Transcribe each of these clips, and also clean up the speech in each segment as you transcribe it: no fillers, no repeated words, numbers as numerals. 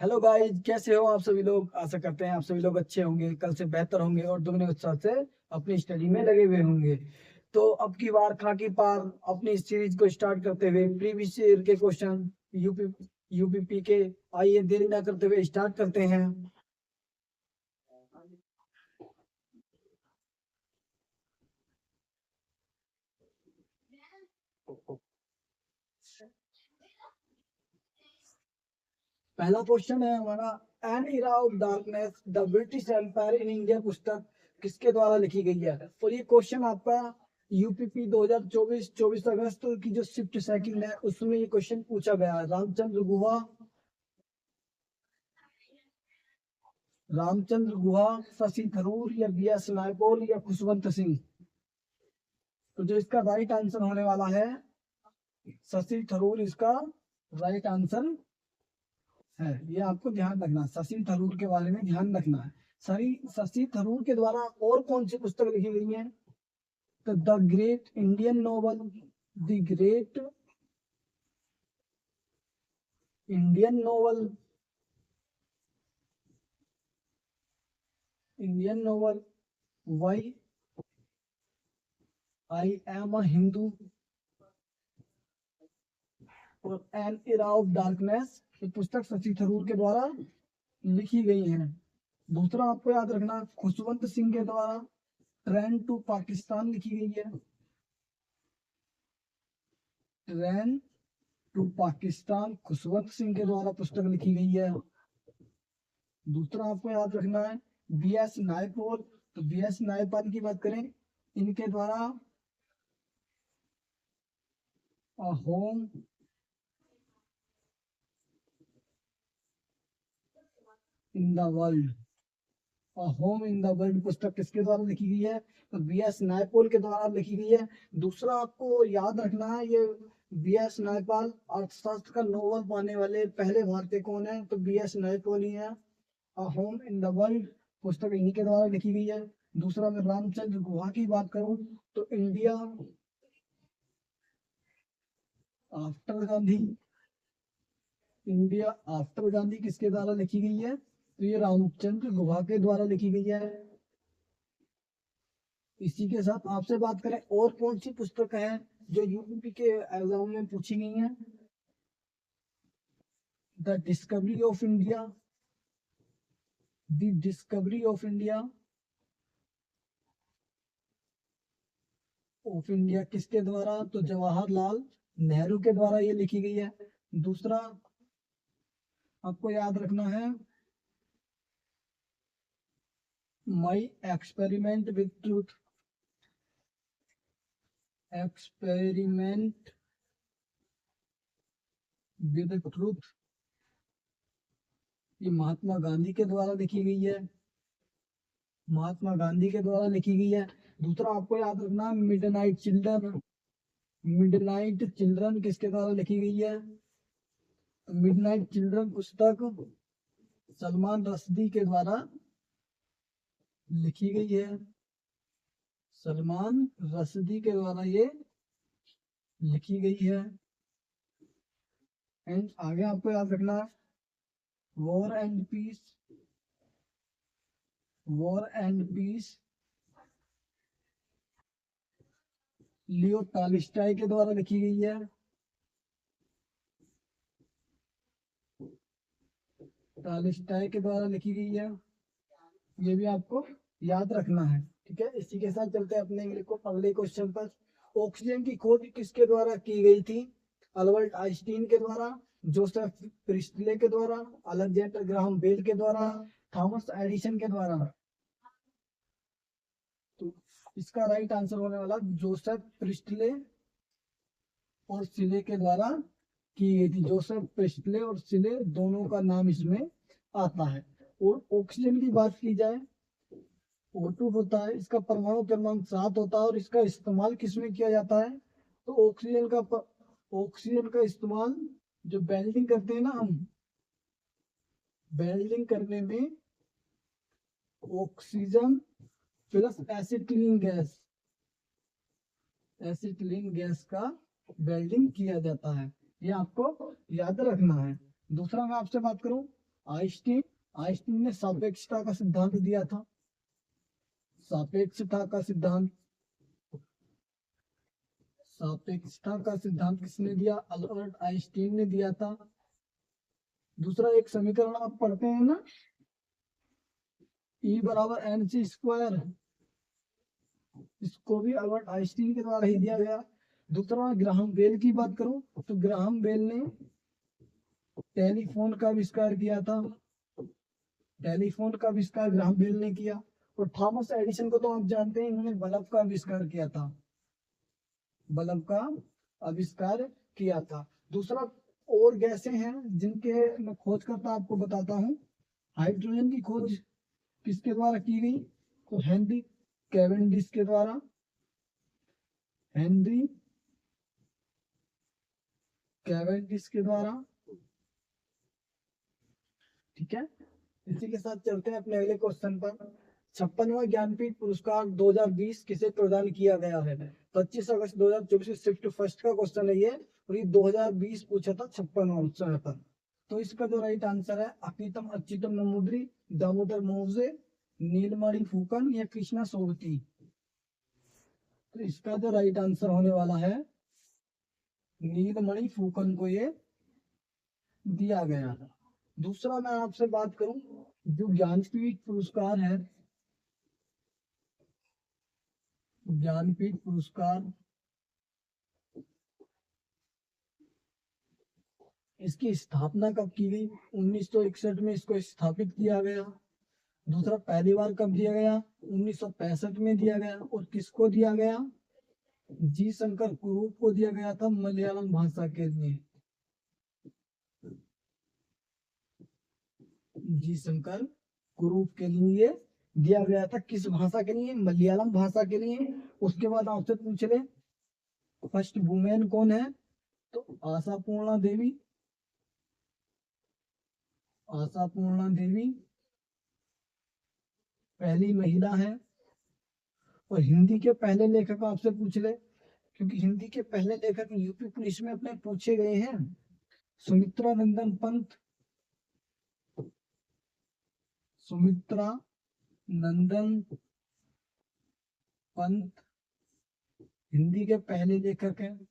Hello guys, कैसे हो आप सभी लोग। आशा करते हैं आप सभी लोग अच्छे होंगे, कल से बेहतर होंगे और दुगने उत्साह से अपनी स्टडी में लगे हुए होंगे। तो अब की बार खाकी पार अपनी इस सीरीज को स्टार्ट करते हुए प्रीवियस ईयर के क्वेश्चन यूपी यूपीपी के, आइए देरी ना करते हुए स्टार्ट करते हैं। पहला क्वेश्चन है हमारा, an era of darkness the British empire in India पुस्तक किसके द्वारा लिखी गई है। और ये क्वेश्चन आपका यूपीपी 2024 24 अगस्त की जो शिफ्ट सेकंड है उसमें ये क्वेश्चन पूछा गया है। रामचंद्र गुहा, शशि थरूर या बी एस नायपॉल या खुशवंत सिंह। तो जो इसका राइट आंसर होने वाला है शशि थरूर, इसका राइट आंसर है। ये आपको ध्यान रखना है, शशि थरूर के बारे में ध्यान रखना है। सही, शशि थरूर के द्वारा और कौन सी पुस्तक लिखी गई है। तो the great Indian novel, the great Indian novel, Indian novel, why I am a Hindu और एन एरा ऑफ डार्कनेस, ये पुस्तक शशि थरूर के द्वारा लिखी गई है। दूसरा आपको याद रखना, खुशवंत सिंह के द्वारा ट्रेन टू पाकिस्तान लिखी गई है। ट्रेन टू पाकिस्तान खुशवंत सिंह के द्वारा पुस्तक लिखी गई है। दूसरा आपको याद रखना है बी एस नायपॉल। तो बी एस नायपॉल की बात करें, इनके द्वारा a home in the world, home in the world पुस्तक किसके द्वारा लिखी गई है। तो बी एस नायपॉल के द्वारा लिखी गई है। दूसरा आपको याद रखना है, ये बी एस नायपॉल अर्थशास्त्र का नोबेल पाने वाले पहले भारतीय कौन है। तो बी एस नायपॉल ही है। होम इन द वर्ल्ड पुस्तक इन्हीं के द्वारा लिखी गई है। दूसरा मैं रामचंद्र गुहा की बात करूं तो India after Gandhi, India after Gandhi किसके द्वारा लिखी गई है। तो ये रामचंद्र गुहा के द्वारा लिखी गई है। इसी के साथ आपसे बात करें और कौन सी पुस्तक है जो यूपी के एग्जाम में पूछी गई है। The discovery of India, the discovery of India किसके द्वारा। तो जवाहरलाल नेहरू के द्वारा ये लिखी गई है। दूसरा आपको याद रखना है, my experiment with truth, experiment with truth, ये महात्मा गांधी के द्वारा लिखी गई है। महात्मा गांधी के द्वारा लिखी गई है। दूसरा आपको याद रखना, मिडनाइट चिल्ड्रन, मिडनाइट चिल्ड्रन किसके द्वारा लिखी गई है। मिडनाइट चिल्ड्रन पुस्तक सलमान रश्दी के द्वारा लिखी गई है। सलमान रश्दी के द्वारा ये लिखी गई है। एंड आगे आपको याद रखना, war and peace, war and peace Leo Tolstoy के द्वारा लिखी गई है। टॉल्स्टॉय के द्वारा लिखी गई है। ये भी आपको याद रखना है। ठीक है, इसी के साथ चलते हैं अपने अगले क्वेश्चन पर। ऑक्सीजन की खोज किसके द्वारा की गई थी। अल्बर्ट आइंस्टीन के द्वारा, जोसेफ प्रिस्टले के द्वारा, अलेक्जेंडर ग्राहम बेल के द्वारा, थॉमस एडिसन के द्वारा। तो इसका राइट आंसर होने वाला जोसेफ प्रिस्टले और सिले के द्वारा की गई थी। जोसेफ प्रिस्टले और सिले दोनों का नाम इसमें आता है। और ऑक्सीजन की बात की जाए, O2 होता है, इसका परमाणु क्रमांक 7 होता है और इसका इस्तेमाल किसमें किया जाता है। तो ऑक्सीजन का इस्तेमाल जो वेल्डिंग करते हैं ना हम, वेल्डिंग करने में oxygen plus acetylene gas, acetylene gas का वेल्डिंग किया जाता है। ये आपको याद रखना है। दूसरा मैं आपसे बात करूं, आइंस्टीन आइंस्टीन ने सापेक्षता का सिद्धांत दिया था। सापेक्षता का सिद्धांत, सापेक्षता का सिद्धांत किसने दिया? अल्बर्ट आइंस्टीन ने दिया था। दूसरा एक समीकरण आप पढ़ते हैं ना, E बराबर mc स्क्वायर, इसको भी अल्बर्ट आइंस्टीन के द्वारा ही दिया गया। दूसरा ग्राहम बेल की बात करूं तो ग्राहम बेल ने टेलीफोन का आविष्कार किया था। टेलीफोन का आविष्कार ग्राहम बेल ने किया। और थॉमस एडिसन को तो आप जानते हैं, इन्होंने बल्ब का आविष्कार किया था। बल्ब का आविष्कार किया था। दूसरा और गैसें हैं जिनके मैं खोज करता आपको बताता हूँ। हाइड्रोजन की खोज किसके द्वारा की गई? तो हेनरी कैवेंडिश के द्वारा। हेनरी कैवेंडिश के द्वारा, ठीक है। इसी के साथ चलते हैं अपने अगले क्वेश्चन पर। 56वां ज्ञानपीठ पुरस्कार 2020 किसे प्रदान किया गया है? 25 अगस्त 2024 शिफ्ट फर्स्ट का क्वेश्चन है ये, और ये 2020 पूछा था 56वां उत्सव पर। तो इसका जो राइट आंसर है अकीतम अच्युतम नमूद्री, दामोदर मोजे, नीलमणि फूकन या कृष्णा सोबती। तो इसका जो राइट आंसर होने वाला है नीलमणि फूकन को ये दिया गया है। दूसरा मैं आपसे बात करूं, जो ज्ञानपीठ पुरस्कार है, ज्ञानपीठ पुरस्कार, इसकी स्थापना कब की गई? 1961 में इसको स्थापित किया गया। दूसरा पहली बार कब दिया गया? 1965 में दिया गया। और किसको दिया गया? जी शंकर कुरूप को दिया गया था, मलयालम भाषा के लिए। जी शंकर कुरूप के लिए दिया गया था। किस भाषा के लिए? मलयालम भाषा के लिए। उसके बाद आपसे पूछ ले फर्स्ट वुमेन कौन है? तो आशापूर्णा देवी, आशापूर्णा देवी पहली महिला है। और हिंदी के पहले लेखक आपसे पूछ ले, क्योंकि हिंदी के पहले लेखक यूपी पुलिस में अपने पूछे गए हैं। सुमित्रा नंदन पंत, सुमित्रा नंदन पंत हिंदी के पहले लेखक हैं,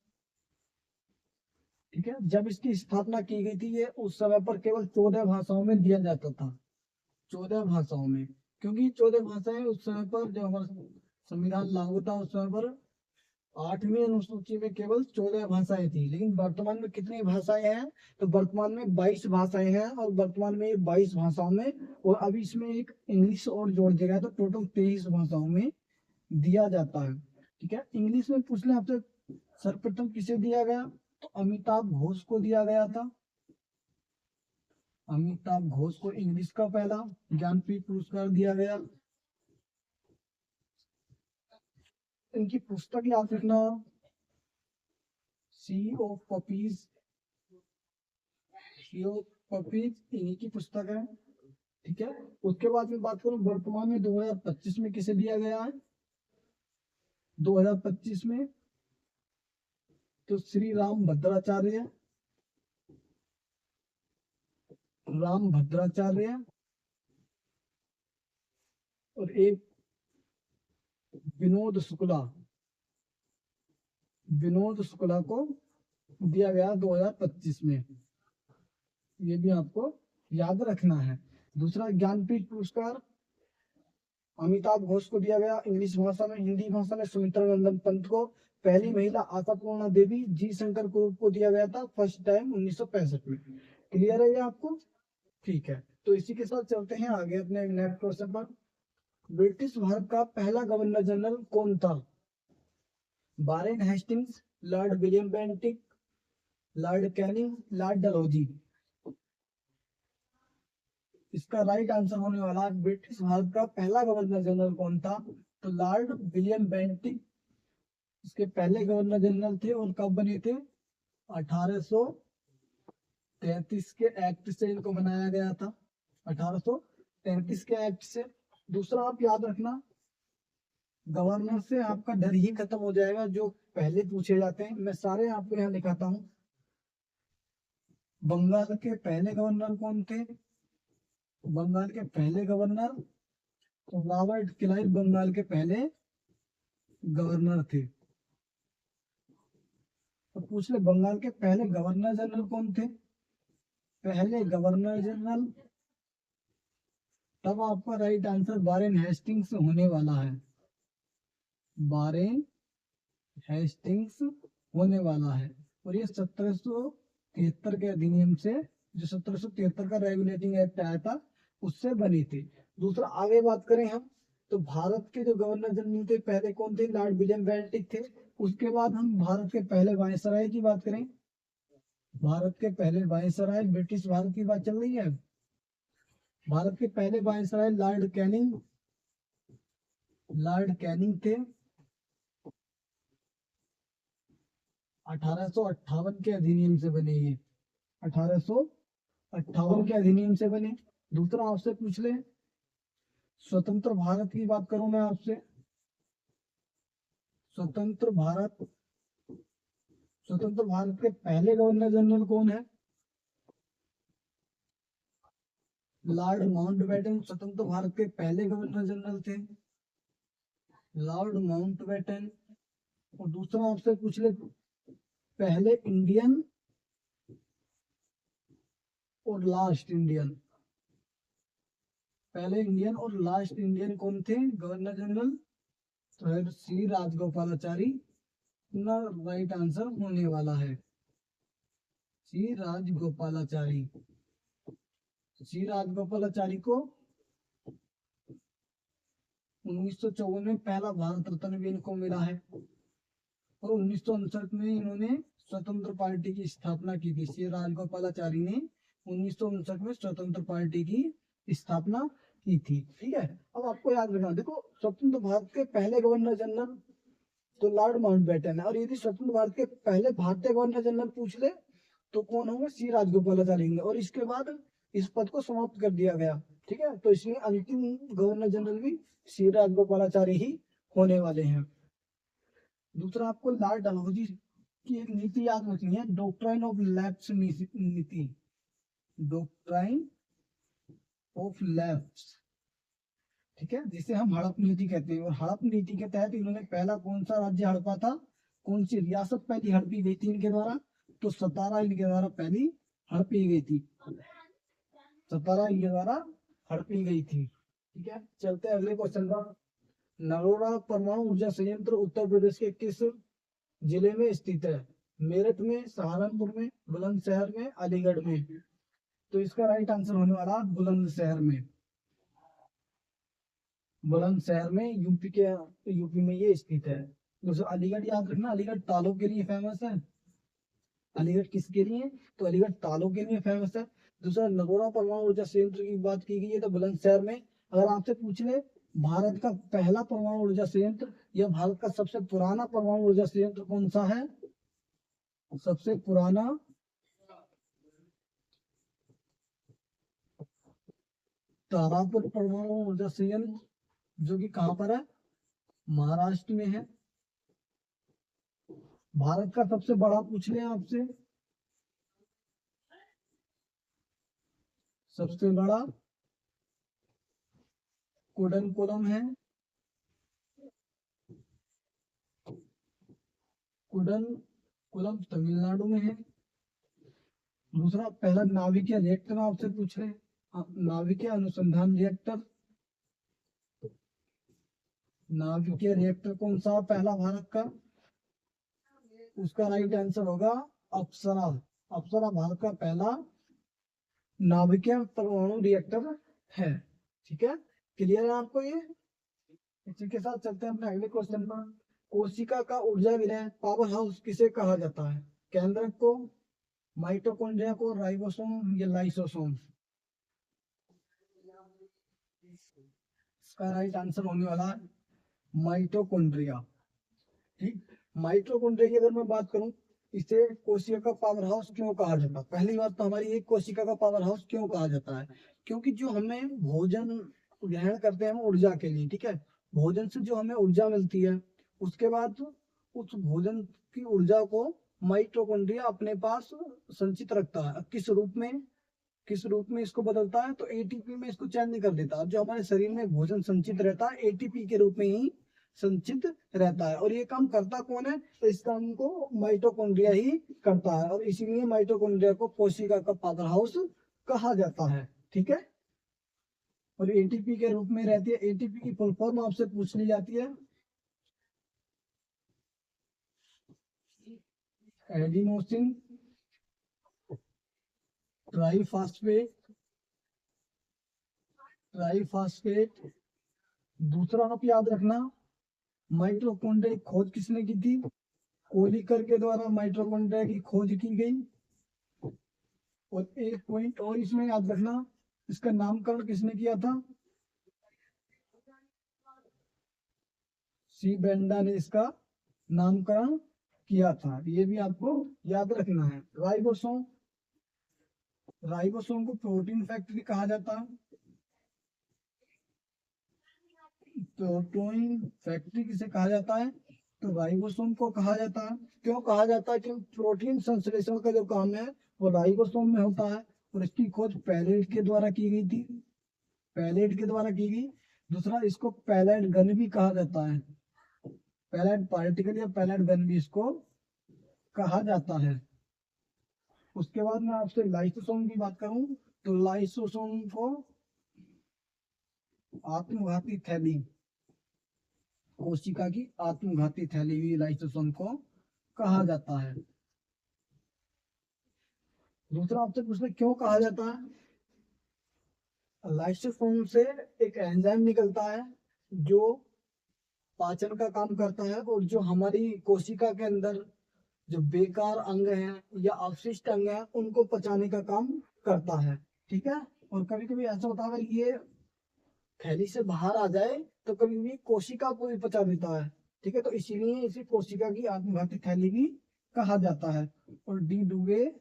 ठीक है। जब इसकी स्थापना की गई थी, ये उस समय पर केवल 14 भाषाओं में दिया जाता था। 14 भाषाओं में, क्योंकि 14 भाषाएं उस समय पर जब हमारा संविधान लागू था, उस समय पर 8वीं अनुसूची में केवल 14 भाषाएं थी। लेकिन वर्तमान में कितनी भाषाएं हैं? तो वर्तमान में 22 भाषाएं हैं। और वर्तमान में 22 भाषाओं में, और अभी इसमें एक इंग्लिश और जोड़ दिया गया, तो टोटल 23 भाषाओं में दिया जाता है, ठीक है। इंग्लिश में पूछ ले आपसे सर्वप्रथम किसे दिया गया? तो अमिताभ घोष को दिया गया था। अमिताभ घोष को इंग्लिश का पहला ज्ञानपीठ पुरस्कार दिया गया। इनकी पुस्तक याद रखना, Sea of Poppies, Sea of Poppies इन्हीं की पुस्तक है, ठीक है। उसके बाद में बात करूं वर्तमान में 2025 में किसे दिया गया है? 2025 में तो श्री राम भद्राचार्य, राम भद्राचार्य, और एक विनोद शुक्ला, विनोद शुक्ला को दिया गया 2025 में। ये भी आपको याद रखना है। दूसरा ज्ञानपीठ पुरस्कार अमिताभ घोष को दिया गया इंग्लिश भाषा में। हिंदी भाषा में सुमित्रा नंदन पंत को। पहली महिला आशापूर्णा देवी जी शंकर को दिया गया था फर्स्ट टाइम 1965 में। क्लियर है ये आपको? ठीक है, तो इसी के साथ चलते हैं आगे अपने नेक्स्ट क्वेश्चन पर। ब्रिटिश भारत का पहला गवर्नर जनरल कौन था? Warren Hastings, Lord William Bentinck, Lord Canning, Lord Dalhousie. इसका राइट आंसर होने वाला है ब्रिटिश भारत का पहला गवर्नर जनरल कौन था? तो लॉर्ड विलियम बेंटिक इसके पहले गवर्नर जनरल थे। और कब बने थे? 1833 के एक्ट से इनको बनाया गया था, 1833 के एक्ट से। दूसरा आप याद रखना, गवर्नर से आपका डर ही खत्म हो जाएगा जो पहले पूछे जाते हैं। मैं सारे आपको यहाँ दिखाता हूँ। बंगाल के पहले गवर्नर कौन थे? बंगाल के पहले गवर्नर रॉबर्ट क्लाइव बंगाल के पहले गवर्नर थे। तो पूछ ले बंगाल के पहले गवर्नर जनरल कौन थे? पहले गवर्नर जनरल, तब आपका राइट आंसर वारेन हेस्टिंग्स होने वाला है। वारेन हेस्टिंग्स होने वाला है। और ये 1773 के अधिनियम से, जो 1773 का रेगुलेटिंग एक्ट आया था, उससे बनी थी। दूसरा आगे बात करें हम, तो भारत के जो गवर्नर जनरल थे पहले कौन थे? लॉर्ड विलियम बेंटिक थे। उसके बाद हम भारत के पहले वायसराय की बात करें। भारत के पहले वायसराय, ब्रिटिश भारत की बात चल रही है। भारत के पहले viceroy Lord Canning, Lord Canning थे। 1858 के अधिनियम से बने ये, 1858 के अधिनियम से बने। दूसरा आपसे पूछ ले, स्वतंत्र भारत की बात करूं मैं आपसे। स्वतंत्र भारत, स्वतंत्र भारत के पहले गवर्नर जनरल कौन है? लॉर्ड माउंटबेटन स्वतंत्र भारत के पहले गवर्नर जनरल थे, लॉर्ड माउंटबेटन। और दूसरा आपसे पूछ ले, पहले इंडियन और लास्ट इंडियन, पहले इंडियन और लास्ट इंडियन कौन थे गवर्नर जनरल? तो सी राजगोपालाचारी ना राइट आंसर होने वाला है। सी राजगोपालाचारी, सी राजगोपालाचारी को 1954 में पहला भारत रत्न भी इनको मिला है। और 1959 में इन्होंने स्वतंत्र पार्टी की स्थापना की थी। सी राजगोपालाचारी ने 1959 में स्वतंत्र पार्टी की स्थापना की थी। ठीक है, अब आपको याद रखना, देखो स्वतंत्र भारत के पहले गवर्नर जनरल तो लॉर्ड माउंटबेटन है, और यदि स्वतंत्र भारत के पहले भारतीय गवर्नर जनरल पूछ ले तो कौन होंगे? सी राजगोपालाचारी होंगे। और इसके बाद इस पद को समाप्त कर दिया गया। ठीक है, तो इसलिए अंतिम गवर्नर जनरल भी सी राजगोपालाचारी ही होने वाले हैं। दूसरा आपको लॉर्ड डलहौजी की एक नीति याद रखनी है, डॉक्ट्राइन ऑफ लैप्स नीति, डॉक्ट्राइन ऑफ लैप्स। ठीक है, जिसे हम हड़प नीति कहते हैं। और हड़प नीति के तहत इन्होंने पहला कौन सा राज्य हड़पा था? कौन सी रियासत पहली हड़पी गई थी इनके द्वारा? तो सतारा इनके द्वारा पहली हड़पी गई थी, सतारा इनके द्वारा हड़पी गई थी। ठीक है, चलते हैं अगले क्वेश्चन पर। नरोरा परमाणु ऊर्जा संयंत्र उत्तर प्रदेश के किस जिले में स्थित है? मेरठ में, सहारनपुर में, बुलंदशहर में, अलीगढ़ में? तो इसका राइट आंसर होने वाला बुलंदशहर में। बुलंदशहर में, यूपी में ये स्थित है। दोस्तों अलीगढ़ याद रखना, अलीगढ़ तालों के लिए फेमस है। अलीगढ़ किसके लिए? तो अलीगढ़ तालों के लिए फेमस है। दूसरा नरोरा परमाणु ऊर्जा संयंत्र की बात की गई है तो बुलंदशहर में। अगर आपसे पूछ ले भारत का पहला परमाणु ऊर्जा संयंत्र या भारत का सबसे पुराना परमाणु ऊर्जा संयंत्र कौन सा है? सबसे पुराना तारापुर परमाणु ऊर्जा संयंत्र, जो कि कहां पर है? महाराष्ट्र में है। भारत का सबसे बड़ा पूछ ले आपसे, सबसे बड़ा कुडनकुलम है, कुडनकुलम तमिलनाडु में है। दूसरा पहला नाभिकीय रिएक्टर आपसे पूछ रहे हैं, नाभिकीय अनुसंधान रिएक्टर, नाभिकीय रिएक्टर कौन सा पहला भारत का? उसका राइट आंसर होगा अप्सरा। अप्सरा भारत का पहला नाभिकीय परमाणु रिएक्टर है। ठीक है, क्लियर है आपको ये? इसी के साथ चलते हैं अपने अगले क्वेश्चन पर। कोशिका का ऊर्जा विलय पावर हाउस किसे कहा जाता है? केंद्रक को, माइटोकॉन्ड्रिया को, राइबोसोम या लाइसोसोम? इसका राइट आंसर होने वाला है माइटोकॉन्ड्रिया। ठीक, माइटोकॉन्ड्रिया की अगर मैं बात करूं, इसे कोशिका का पावर हाउस क्यों कहा जाता है? पहली बात तो हमारी एक, कोशिका का पावर हाउस क्यों कहा जाता है? क्योंकि जो हमें भोजन ग्रहण करते हैं हम ऊर्जा के लिए, ठीक है, भोजन से जो हमें ऊर्जा मिलती है, उसके बाद उस भोजन की ऊर्जा को माइटोकॉन्ड्रिया अपने पास संचित रखता है। किस रूप में? किस रूप में इसको बदलता है, तो एटीपी में इसको चेंज कर देता है। जो हमारे शरीर में भोजन संचित रहता है एटीपी के रूप में ही संचित रहता है। और ये काम करता कौन है, तो इस काम को माइटोकॉन्ड्रिया ही करता है, और इसीलिए माइटोकॉन्ड्रिया को कोशिका का पावर हाउस कहा जाता है। ठीक है, और एटीपी के रूप में रहती है। एटीपी की फुल फॉर्म आपसे पूछ ली जाती है, एडिनोसिन ट्राइफॉस्फेट। दूसरा आप याद रखना, माइटोकॉन्ड्रिया की खोज किसने की थी, कोलिकर के द्वारा माइटोकॉन्ड्रिया की खोज की गई। और एक पॉइंट और इसमें याद रखना, इसका नामकरण किसने किया था, सी बेंडा ने इसका नामकरण किया था। ये भी आपको याद रखना है। राइबोसोम को प्रोटीन फैक्ट्री कहा जाता है। प्रोटीन फैक्ट्री किसे कहा जाता है, तो राइबोसोम को कहा जाता है। क्यों कहा जाता है, क्योंकि प्रोटीन संश्लेषण का जो काम है वो राइबोसोम में होता है, और इसकी खोज पैलेट के द्वारा की गई थी, पैलेट के द्वारा की गई। दूसरा, इसको पैलेट गन भी कहा जाता है, पैलेट पार्टिकल या पैलेट गन भी इसको कहा जाता है। उसके बाद मैं आपसे लाइसोसोम की बात करूं, तो लाइसोसोम को आत्मघाती थैली, कोशिका की आत्मघाती थैली भी लाइसोसोम को कहा जाता है। दूसरा आपसे पूछना, क्यों कहा जाता है, लाइसोसोम से एक एंजाइम निकलता है जो पाचन का काम करता है, और जो हमारी कोशिका के अंदर जो बेकार अंग हैं या अवशिष्ट अंग हैं उनको पचाने का काम करता है। ठीक है, और कभी कभी ऐसा होता है, अगर ये थैली से बाहर आ जाए तो कभी भी कोशिका को भी पचा देता है। ठीक है, तो इसीलिए इसे कोशिका की आत्मघाती थैली भी कहा जाता है। और डी डुवे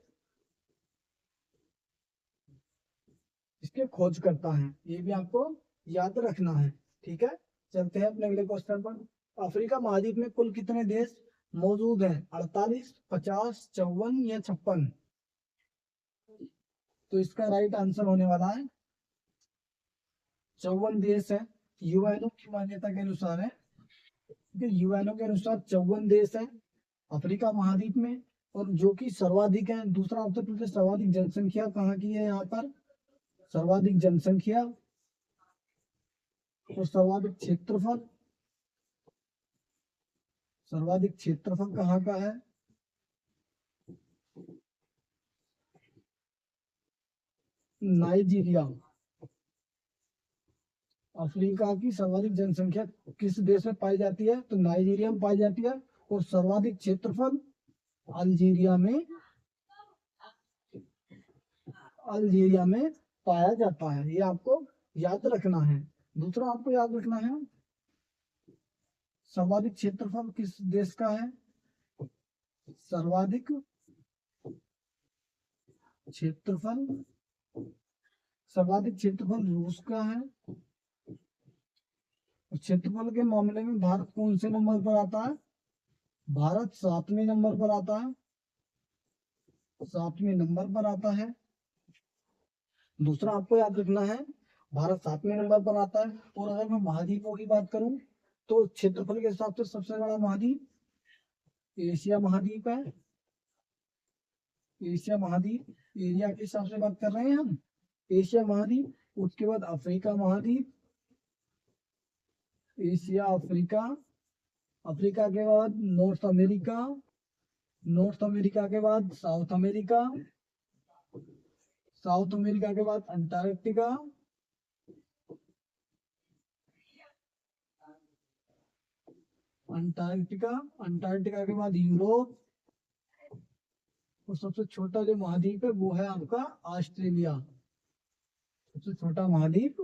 इसके खोज करता है, ये भी आपको याद रखना है। ठीक है, चलते हैं अपने अगले क्वेश्चन पर। अफ्रीका महाद्वीप में कुल कितने देश मौजूद हैं, 48, 50, 54 या 56? तो इसका राइट आंसर होने वाला है 54 देश है। यूएनओ की मान्यता के अनुसार है, यूएनओ के अनुसार 54 देश है अफ्रीका महाद्वीप में, और जो कि सर्वाधिक है। दूसरा आपसे पूछे, सर्वाधिक जनसंख्या कहाँ की है, यहाँ पर सर्वाधिक जनसंख्या और सर्वाधिक क्षेत्रफल कहाँ का है, नाइजीरिया। अफ्रीका की सर्वाधिक जनसंख्या किस देश में पाई जाती है, तो नाइजीरिया में पाई जाती है। और सर्वाधिक क्षेत्रफल अल्जीरिया में पाया जाता है। ये आपको याद रखना है। दूसरा आपको याद रखना है, सर्वाधिक क्षेत्रफल किस देश का है, सर्वाधिक क्षेत्रफल रूस का है। क्षेत्रफल के मामले में भारत कौन से नंबर पर आता है, भारत 7वें नंबर पर आता है, 7वें नंबर पर आता है। दूसरा आपको याद रखना है, भारत 7वें नंबर पर आता है। और अगर मैं महाद्वीपों की बात करूं, तो क्षेत्रफल के हिसाब से सबसे बड़ा महाद्वीप एशिया महाद्वीप है। एशिया महाद्वीप, एरिया के हिसाब से बात कर रहे हैं हम, एशिया महाद्वीप। उसके बाद अफ्रीका महाद्वीप, एशिया अफ्रीका। अफ्रीका के बाद नॉर्थ अमेरिका, नॉर्थ अमेरिका के बाद साउथ अमेरिका, साउथ अमेरिका के बाद अंटार्कटिका, अंटार्कटिका के बाद यूरोप, और सबसे छोटा जो महाद्वीप है वो है आपका ऑस्ट्रेलिया। सबसे छोटा महाद्वीप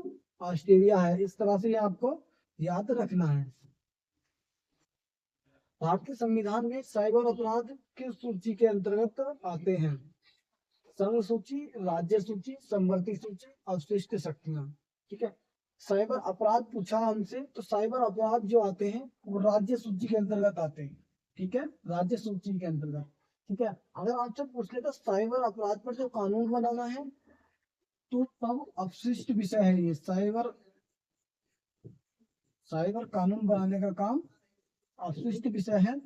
ऑस्ट्रेलिया है। इस तरह से ये आपको याद रखना है। भारतीय संविधान में साइबर अपराध किस सूची के अंतर्गत आते हैं, संघ सूची, राज्य सूची, समवर्ती सूची, अवशिष्ट शक्तियां। ठीक है, साइबर अपराध पूछा हमसे, तो साइबर अपराध जो आते हैं वो राज्य सूची के अंतर्गत आते हैं। ठीक है, राज्य सूची के अंतर्गत। ठीक है, अगर आपसे पूछ ले तो साइबर अपराध पर जो कानून बनाना है तो तब अपशिष्ट विषय है ये। साइबर साइबर कानून बनाने का काम अपशिष्ट विषय है,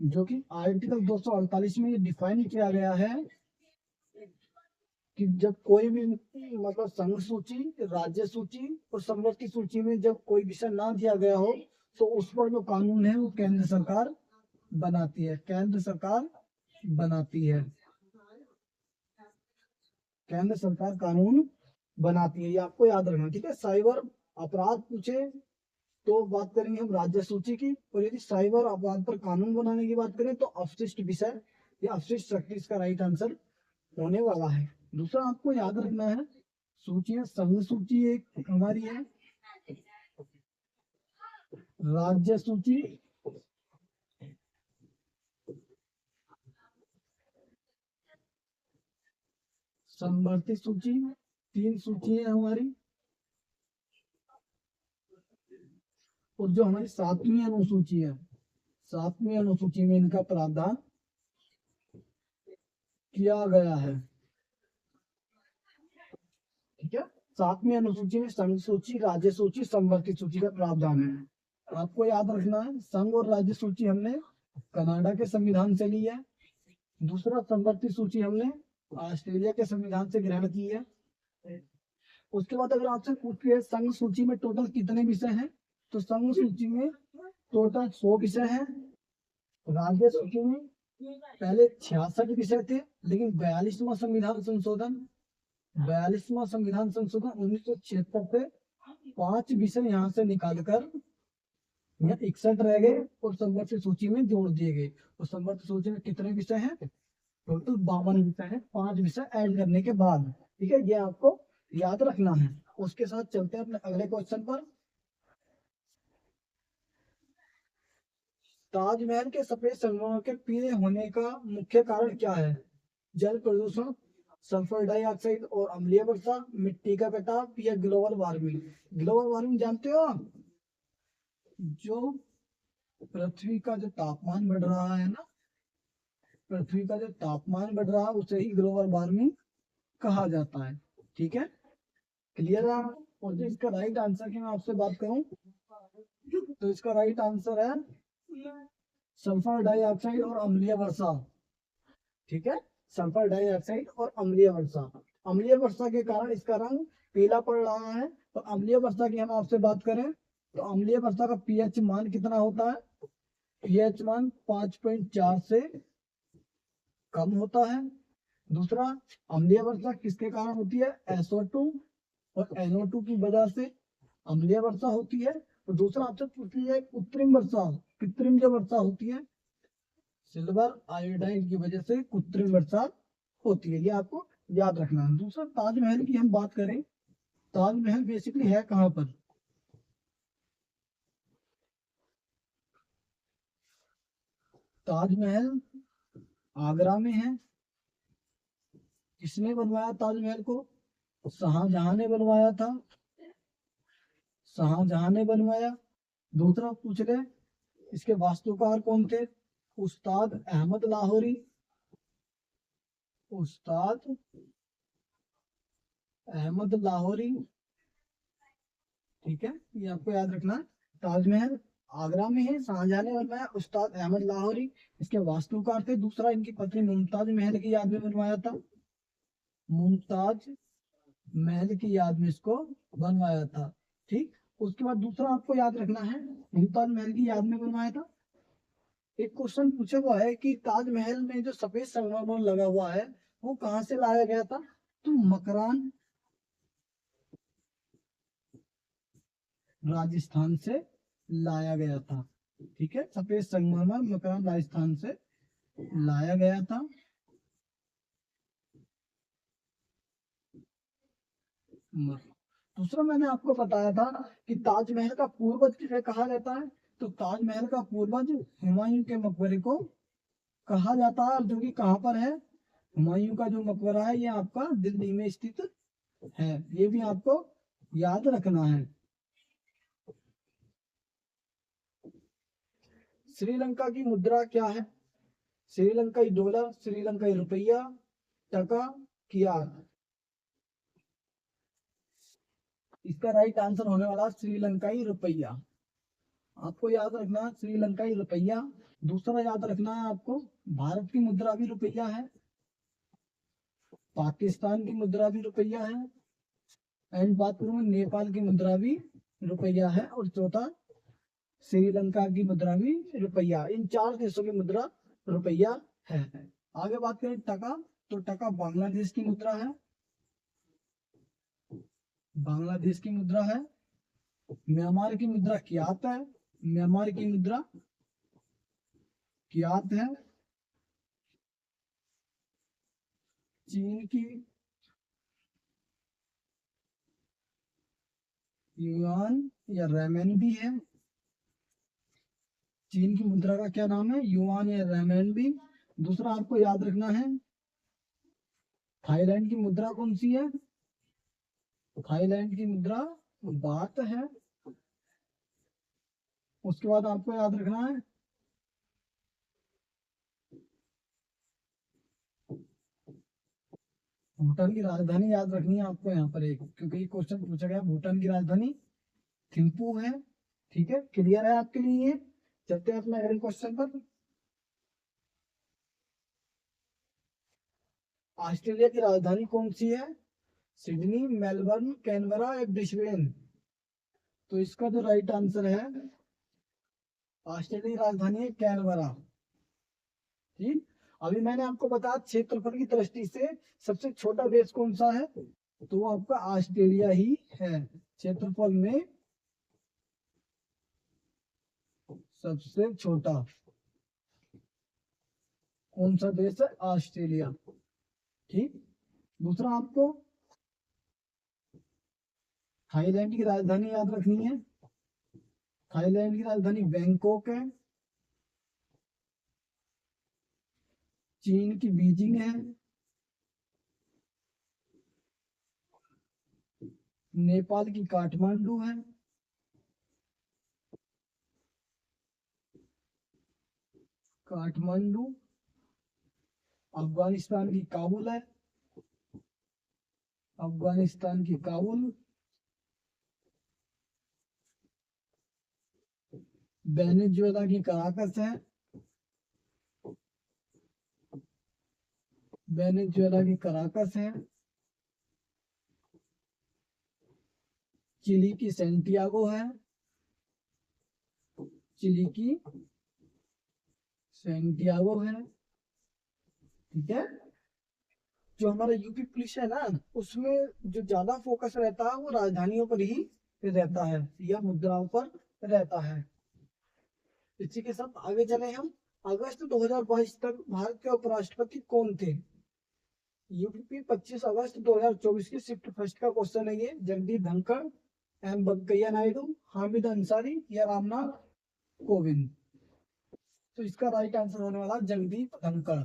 जो कि आर्टिकल 248 में ये डिफाइन किया गया है कि जब कोई भी मतलब संघ सूची, राज्य सूची और समवर्ती सूची में जब कोई विषय ना दिया गया हो तो उस पर जो कानून है वो केंद्र सरकार बनाती है। केंद्र सरकार बनाती है, केंद्र सरकार कानून बनाती है, ये आपको याद रखना, ठीक है। साइबर अपराध पूछे तो बात करेंगे हम राज्य सूची की, और यदि साइबर अपराध पर कानून बनाने की बात करें तो अपशिष्ट विषय या अपशिष्ट शक्ति इसका राइट आंसर होने वाला है। दूसरा आपको याद रखना है, सूचियां संघ सूची एक हमारी है, राज्य सूची, समवर्ती सूची, तीन सूची है हमारी, और जो हमारी सातवीं अनुसूची है, सातवीं अनुसूची में इनका प्रावधान किया गया है, ठीक है। सातवीं अनुसूची में संघ सूची, राज्य सूची, समवर्ती सूची का प्रावधान है। आपको याद रखना है, संघ और राज्य सूची हमने कनाडा के संविधान से ली है। दूसरा, समवर्ती सूची हमने ऑस्ट्रेलिया के संविधान से ग्रहण की है। उसके बाद अगर आपसे पूछे संघ सूची में टोटल कितने विषय हैं, तो संघ सूची में टोटल 100 विषय हैं। राज्य सूची में पहले 66 विषय थे, लेकिन 42वां संविधान संशोधन 1976 से 5 विषय यहाँ से निकालकर यहाँ 61 रह गए और समवर्ती सूची में जोड़ दिए गए। और समवर्ती सूची में कितने विषय हैं, टोटल 52 विषय हैं, 5 विषय ऐड करने के बाद, ठीक है। ये आपको याद रखना है। उसके साथ चलते हैं अपने अगले क्वेश्चन पर। ताजमहल के सफेद संगमरमर के पीले होने का मुख्य कारण क्या है? जल प्रदूषण, सल्फर डाइऑक्साइड और अम्लीय वर्षा, मिट्टी का कटाव या ग्लोबल वार्मिंग। ग्लोबल वार्मिंग जानते हो आप? जो पृथ्वी का जो तापमान बढ़ रहा है ना, पृथ्वी का जो तापमान बढ़ रहा है उसे ही ग्लोबल वार्मिंग कहा जाता है, ठीक है। क्लियर है? और जो इसका राइट आंसर की मैं आपसे बात करूं तो इसका राइट आंसर है सल्फर डाइऑक्साइड और अम्लीय वर्षा, ठीक है। सल्फर डाइऑक्साइड और अम्लीय वर्षा, अम्लीय वर्षा के कारण इसका रंग पीला पड़ रहा है। तो अम्लीय वर्षा की हम आपसे बात करें तो अम्लीय वर्षा का पीएच मान कितना होता है? पीएच मान 5.4 से कम होता है। दूसरा, अम्लीय वर्षा किसके कारण होती है? SO2 और NO2 की वजह से अम्लीय वर्षा होती है। तो दूसरा आपसे पूछ लिया है कृत्रिम वर्षा, कृत्रिम जो वर्षा होती है सिल्वर आयोडाइड की वजह से कृत्रिम वर्षा होती है, ये आपको याद रखना है। दूसरा, ताजमहल की हम बात करें, ताजमहल बेसिकली है कहाँ पर? ताजमहल आगरा में है। किसने बनवाया ताजमहल को? शाहजहां ने बनवाया था, शाहजहां ने बनवाया। दूसरा पूछ ले इसके वास्तुकार कौन थे? उस्ताद अहमद लाहौरी, उस्ताद अहमद लाहौरी, ठीक है, ये आपको याद रखना है। ताजमहल आगरा में है, शाहजहां ने बनवाया, उस्ताद अहमद लाहौरी इसके वास्तुकार थे। दूसरा, इनकी पत्नी मुमताज महल की याद में बनवाया था, मुमताज महल की याद में इसको बनवाया था, ठीक। उसके बाद दूसरा आपको याद रखना है, मुमताज महल की याद में बनवाया था। एक क्वेश्चन पूछा हुआ है कि ताजमहल में जो सफेद संगमरमर लगा हुआ है वो कहाँ से लाया गया था? तो मकरान राजस्थान से लाया गया था, ठीक है। सफेद संगमरमर मकरान राजस्थान से लाया गया था। दूसरा, मैंने आपको बताया था कि ताजमहल का पूर्वज किसे कहा जाता है? तो ताजमहल का पूर्वज हुमायूं के मकबरे को कहा जाता है, जो कि कहाँ पर है? हुमायूं का जो मकबरा है ये आपका दिल्ली में स्थित है, ये भी आपको याद रखना है। श्रीलंका की मुद्रा क्या है? श्रीलंकाई डॉलर, श्रीलंकाई रुपया, टका किया। इसका राइट आंसर होने वाला श्रीलंकाई रुपया। आपको याद रखना श्रीलंकाई रुपया। दूसरा याद रखना है आपको, भारत की मुद्रा भी रुपया है, पाकिस्तान की मुद्रा भी रुपया है, एंड बात करूं नेपाल की मुद्रा भी रुपया है, और चौथा श्रीलंका की मुद्रा भी रुपया। इन 4 देशों की मुद्रा रुपया है। आगे बात करें टका, तो टका बांग्लादेश की मुद्रा है, बांग्लादेश की मुद्रा है। म्यांमार की मुद्रा क्यात है, म्यांमार की मुद्रा क्यात है। चीन की युआन या रेमनबी है, चीन की मुद्रा का क्या नाम है, युआन या रेमनबी। दूसरा आपको याद रखना है, थाईलैंड की मुद्रा कौन सी है, थाईलैंड की मुद्रा बात है। उसके बाद आपको याद रखना है, भूटान की राजधानी याद रखनी है आपको यहाँ पर एक, क्योंकि ये क्वेश्चन पूछा गया। भूटान की राजधानी थिम्पू है। ठीक है, क्लियर है आपके लिए ये। चलते हैं अपने अगले क्वेश्चन पर। ऑस्ट्रेलिया की राजधानी कौन सी है, सिडनी, मेलबर्न, कैनबरा या ब्रिस्बेन। तो इसका जो राइट आंसर है, ऑस्ट्रेलिया की राजधानी है कैनबरा। ठीक, अभी मैंने आपको बताया क्षेत्रफल की दृष्टि से सबसे छोटा देश कौन सा है, तो वो आपका ऑस्ट्रेलिया ही है। क्षेत्रफल में सबसे छोटा कौन सा देश है, ऑस्ट्रेलिया। ठीक, दूसरा आपको थाईलैंड की राजधानी याद रखनी है, थाईलैंड की राजधानी बैंकॉक है। चीन की बीजिंग है। नेपाल की काठमांडू है। काठमांडू। अफगानिस्तान की काबुल है, अफगानिस्तान की काबुल। वेनेजुएला की कराकस है, वेनेजुएला की कराकस है। चिली की सेंटियागो है, चिली की सेंटियागो है। ठीक है, जो हमारा यूपी पुलिस है ना, उसमें जो ज्यादा फोकस रहता है वो राजधानियों पर ही रहता है या मुद्राओं पर रहता है। इसी के साथ आगे चले हम। अगस्त 2022 तक भारत के उपराष्ट्रपति कौन थे। यूपी 25 अगस्त 2024 की शिफ्ट फर्स्ट का क्वेश्चन है ये। जगदीप धनखड़, एम वेंकैया नायडू, हामिद अंसारी या रामनाथ कोविंद। तो इसका राइट आंसर होने वाला जगदीप धनखड़,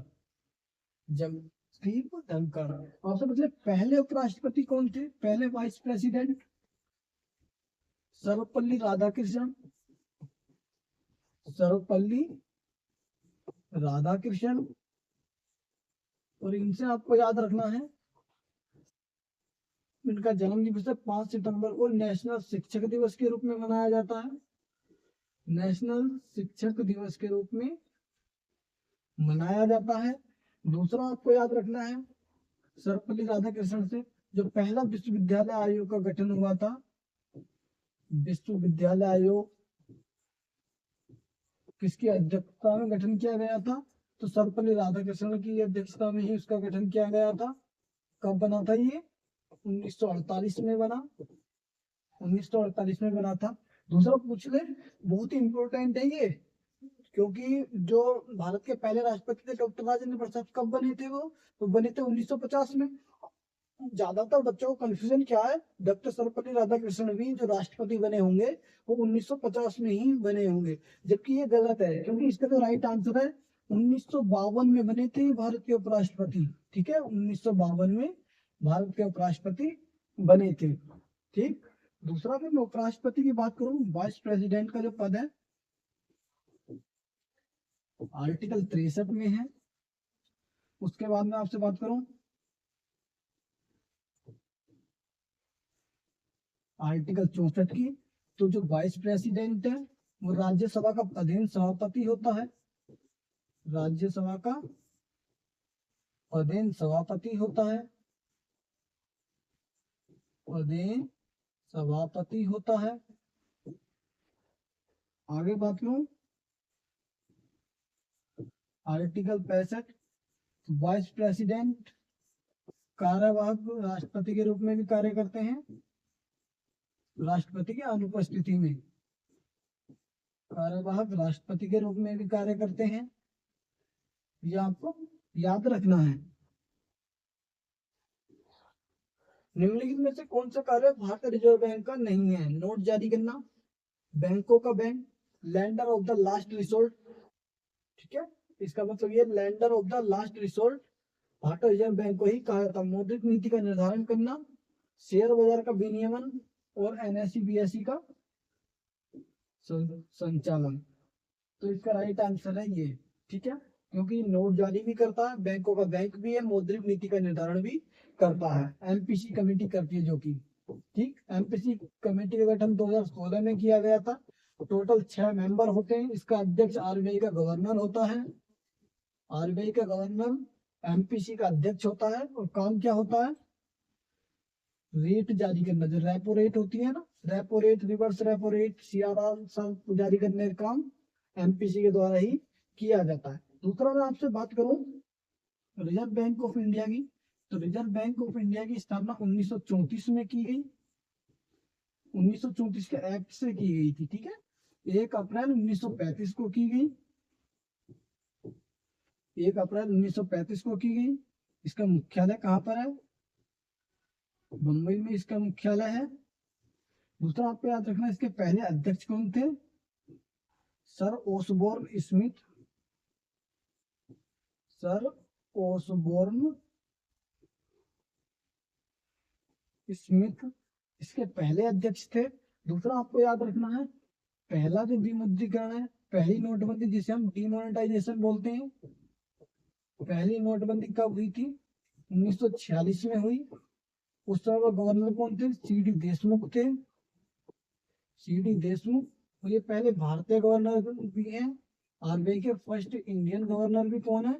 जगदीप धनखड़। आपसे मतलब पहले उपराष्ट्रपति कौन थे, पहले वाइस प्रेसिडेंट सर्वपल्ली राधाकृष्णन, सर्वपल्ली राधाकृष्णन। और इनसे आपको याद रखना है, इनका जन्म दिवस 5 सितंबर को नेशनल शिक्षक दिवस के रूप में मनाया जाता है, नेशनल शिक्षक दिवस के रूप में मनाया जाता है। दूसरा आपको याद रखना है, सर्वपल्ली राधाकृष्णन से जो पहला विश्वविद्यालय आयोग का गठन हुआ था, विश्वविद्यालय आयोग किसकी अध्यक्षता में गठन किया गया था, तो सर्वपल्ली राधाकृष्णन की अध्यक्षता में ही उसका गठन किया गया था। कब बना था ये, 1948 में बना, 1948 में बना था। दूसरा पूछ ले, बहुत ही इंपॉर्टेंट है ये, क्योंकि जो भारत के पहले राष्ट्रपति थे डॉक्टर राजेंद्र प्रसाद, कब बने थे वो, तो बने थे 1950 में। ज्यादातर बच्चों को कंफ्यूजन क्या है, डॉक्टर सर्वपल्ली राधाकृष्णन भी जो राष्ट्रपति बने होंगे वो 1950 में ही बने होंगे, जबकि ये गलत है, क्योंकि इसका जो राइट आंसर है 1952 में बने थे भारत के उपराष्ट्रपति। ठीक है, 1952 में भारत के उपराष्ट्रपति बने थे। ठीक, दूसरा अगर मैं उपराष्ट्रपति की बात करूं, वाइस प्रेसिडेंट का जो पद है आर्टिकल 63 में है। उसके बाद में आपसे बात करूं, आर्टिकल 64 की। तो जो वाइस प्रेसिडेंट है वो राज्यसभा का अधीन सभापति होता है, राज्यसभा का अधीन सभापति होता है, अधीन सभापति होता है। आगे बात करूं आर्टिकल 65, वाइस प्रेसिडेंट कार्यवाहक राष्ट्रपति के रूप में भी कार्य करते हैं, राष्ट्रपति की अनुपस्थिति में कार्यवाहक राष्ट्रपति के रूप में भी कार्य करते हैं। ये आपको याद रखना है। निम्नलिखित में से कौन सा कार्य भारतीय रिजर्व बैंक का नहीं है? नोट जारी करना, बैंकों का bank, lender of the last resort. ठीक है, इसका मतलब ये lender of the last resort भारतीय रिजर्व बैंक को ही कहा जाता है। मौद्रिक नीति का निर्धारण करना, शेयर बाजार का विनियमन और एनएसई बीएसई का संचालन। तो इसका राइट आंसर है ये। ठीक है, क्योंकि नोट जारी भी करता है, बैंकों का बैंक भी है, मौद्रिक नीति का निर्धारण भी करता है। एमपीसी कमेटी करती है जो कि ठीक। एमपीसी कमेटी का गठन 2016 में किया गया था। टोटल 6 मेंबर होते हैं। इसका अध्यक्ष आरबीआई का गवर्नर होता है, आरबीआई का गवर्नर एमपीसी का अध्यक्ष होता है। और काम क्या होता है? रेट जारी करना, जो रेपो रेट होती है ना, repo rate, reverse repo rate, CRR सब जारी करने का काम एमपीसी के द्वारा ही किया जाता है। दूसरा मैं आपसे बात करूं रिजर्व बैंक ऑफ इंडिया की, तो रिजर्व बैंक ऑफ इंडिया की स्थापना 1934 में की गई। 1934 के एक्ट से की गई थी। ठीक है, 1 अप्रैल 1935 को की गई, 1 अप्रैल 1935 को की गई। इसका मुख्यालय कहाँ पर है? मुंबई में इसका मुख्यालय है। दूसरा आपको याद रखना, इसके पहले अध्यक्ष कौन थे? Sir Osborne Smith, sir Osborne Smith इसके पहले अध्यक्ष थे। दूसरा आपको याद रखना है, पहला जो विमुद्रीकरण है, पहली नोटबंदी जिसे हम डीमोनेटाइजेशन बोलते हैं, पहली नोटबंदी कब हुई थी? 1946 में हुई। उस समय गवर्नर कौन थे? सीडी देशमुख थे, सीडी देशमुख। और ये पहले भारतीय गवर्नर भी हैं। आरबीआई के फर्स्ट इंडियन गवर्नर भी कौन है?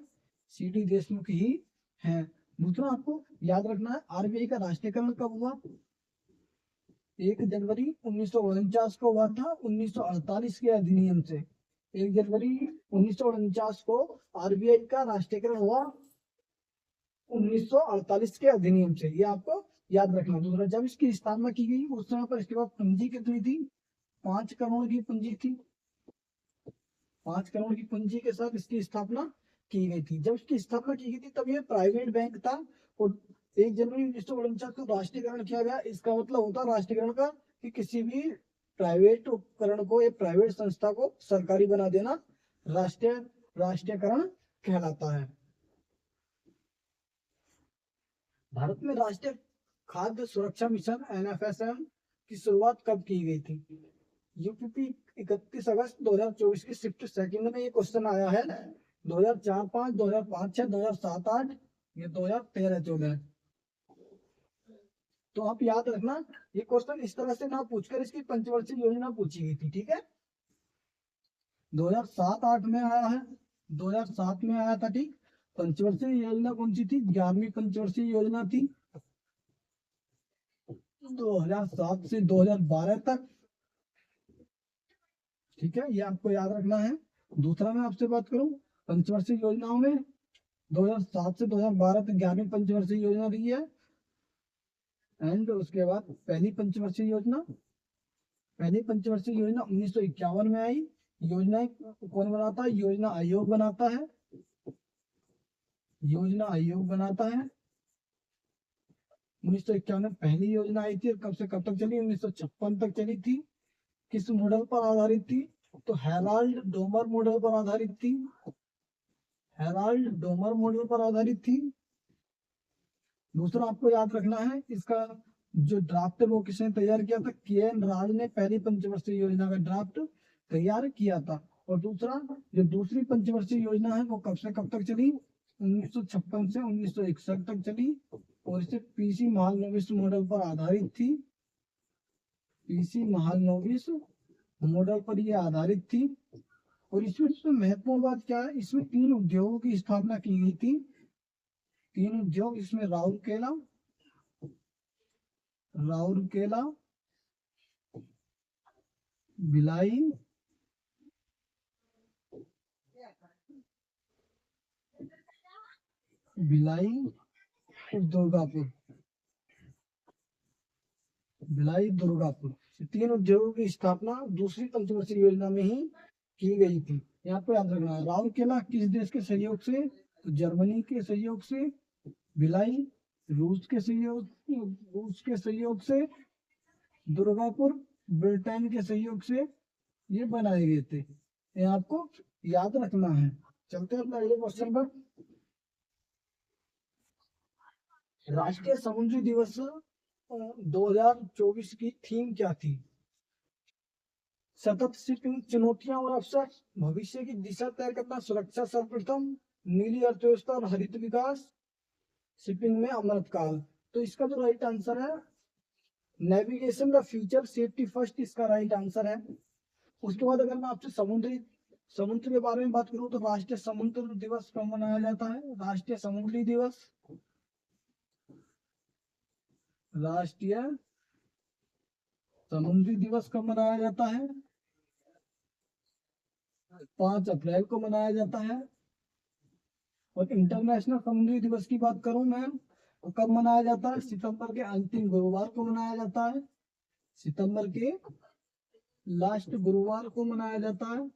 सीडी देशमुख ही हैं। दूसरा आपको याद रखना है, आरबीआई का राष्ट्रीयकरण कब हुआ? 1 जनवरी 1949 को हुआ था, 1948 के अधिनियम से। 1 जनवरी 1949 को आरबीआई का राष्ट्रीयकरण हुआ 1948 के अधिनियम से। ये आपको याद रखना। दूसरा, जब इसकी स्थापना की गई उस समय पर इसके बाद पूंजी कितनी थी? 5 करोड़ की पूंजी थी। 5 करोड़ की पूंजी के साथ इसकी स्थापना की गई थी। जब इसकी स्थापना की गई थी तब ये प्राइवेट बैंक था और 1 जनवरी 1949 को राष्ट्रीयकरण किया गया। इसका मतलब होता है राष्ट्रीयकरण का कि किसी भी प्राइवेट उपकरण को या प्राइवेट संस्था को सरकारी बना देना राष्ट्रीयकरण कहलाता है। भारत में राष्ट्रीय खाद्य सुरक्षा मिशन एनएफएसएम की शुरुआत कब की गई थी? यूपीपी 31 अगस्त 2024 की शिफ्ट सेकंड में ये क्वेश्चन आया है। 2004-5, 2005-6, 2007-8, ये 2013-14। तो आप याद रखना, ये क्वेश्चन इस तरह से ना पूछकर इसकी पंचवर्षीय योजना पूछी गई थी। ठीक है, 2007-8 में आया है, 2007 में आया था। ठीक, पंचवर्षीय योजना कौन सी थी? 11वीं पंचवर्षीय योजना थी, 2007 से 2012 तक। ठीक है, ये आपको याद रखना है। दूसरा मैं आपसे बात करूं पंचवर्षीय योजनाओं में, 2007 से 2012 तक 11वीं पंचवर्षीय योजना रही है। एंड उसके बाद पहली पंचवर्षीय योजना 1951 में आई। योजना कौन बनाता है? योजना आयोग बनाता है, योजना आयोग बनाता है। 1951 में पहली योजना आई थी और कब से कब तक चली? 1956 तक चली थी। किस मॉडल पर आधारित थी? तो हेराल्ड डोमर मॉडल पर आधारित थी, हेराल्ड डोमर मॉडल पर आधारित थी। दूसरा आपको याद रखना है, इसका जो ड्राफ्ट है वो किसने तैयार किया था? के.एन. राज ने पहली पंचवर्षीय योजना का ड्राफ्ट तैयार किया था। और दूसरा, जो दूसरी पंचवर्षीय योजना है वो कब से कब तक चली? 1956 से 1961 तक चली और इसे पीसी महालनोबिस मॉडल पर आधारित थी। पीसी महालनोबिस मॉडल पर ये आधारित थी। और इसमें महत्वपूर्ण बात क्या है, इसमें 3 उद्योगों की स्थापना की गई थी। 3 उद्योग, इसमें राउरकेला, भिलाई दुर्गापुर, 3 उद्योगों की स्थापना दूसरी पंचवर्षीय योजना में ही की गई थी। यहाँ पे याद रखना है, राउरकेला किस देश के सहयोग से, तो जर्मनी के सहयोग से। भिलाई रूस के सहयोग से। दुर्गापुर ब्रिटेन के सहयोग से ये बनाए गए थे। ये आपको याद रखना है। चलते हैं अपने अगले क्वेश्चन पर। राष्ट्रीय समुद्री दिवस 2024 की थीम क्या थी? सतत शिपिंग, चुनौतियां और अवसर, भविष्य की दिशा तय करना, सुरक्षा सर्वप्रथम, नीली अर्थव्यवस्था और हरित विकास, शिपिंग में अमृतकाल। तो इसका जो राइट आंसर है, navigation the future, safety first, इसका राइट आंसर है। उसके बाद अगर मैं आपसे समुद्र के बारे में बात करूं, तो राष्ट्रीय समुद्र दिवस कब मनाया जाता है? राष्ट्रीय समुद्री दिवस 5 अप्रैल को मनाया जाता है। और इंटरनेशनल समुद्री दिवस की बात करूं मैं, तो कब मनाया जाता है? सितंबर के अंतिम गुरुवार को मनाया जाता है। सितंबर के लास्ट गुरुवार को मनाया जाता है।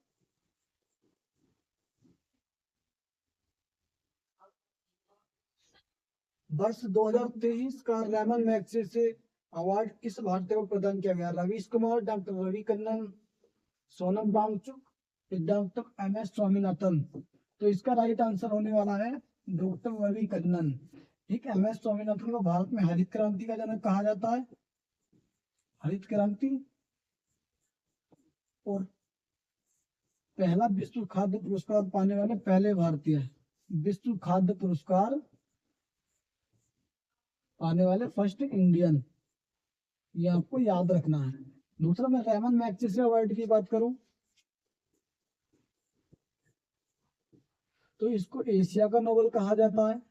वर्ष 2023 का रैमन मैग्सेसे अवार्ड किस भारतीय को प्रदान किया गया? Ravish Kumar, doctor Ravi Kannan, Sonam Wangchuk, doctor MS Swaminathan. तो इसका राइट आंसर होने वाला है डॉक्टर रवि कन्नन। ठीक, MS स्वामीनाथन को भारत में हरित क्रांति का जनक कहा जाता है। हरित क्रांति। और पहला विश्व खाद्य पुरस्कार पाने वाले पहले भारतीय, विश्व खाद्य पुरस्कार पाने वाले फर्स्ट इंडियन, ये आपको याद रखना है। दूसरा, मैं रैमन मैग्सेसे अवार्ड की बात करूं, तो इसको एशिया का नोबेल कहा जाता है।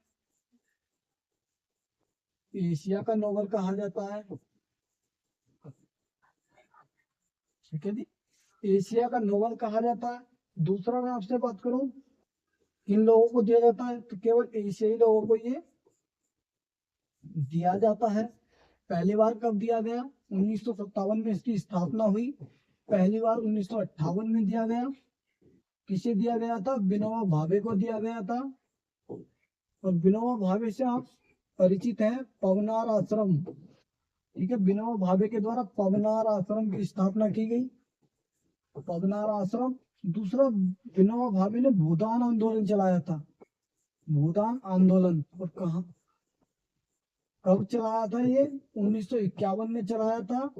एशिया का नोबेल कहा जाता है। ठीक है जी, एशिया का नोबेल कहा जाता है। दूसरा, मैं आपसे बात करूं किन लोगों को दिया जाता है, तो केवल एशियाई लोगों को ये दिया जाता है। पहली बार कब दिया गया? 1957 में इसकी स्थापना हुई। पहली बार 1958 में दिया गया। किसे दिया गया था? विनोबा भावे को दिया गया था। और विनोबा भावे से आप परिचित हैं, पवनार आश्रम। ठीक है, विनोबा भावे के द्वारा पवनार आश्रम की स्थापना की गई, पवनार आश्रम। दूसरा, विनोबा भावे ने भूदान आंदोलन चलाया था, भूदान आंदोलन। और कब चलाया था ये? 1951 में चलाया था।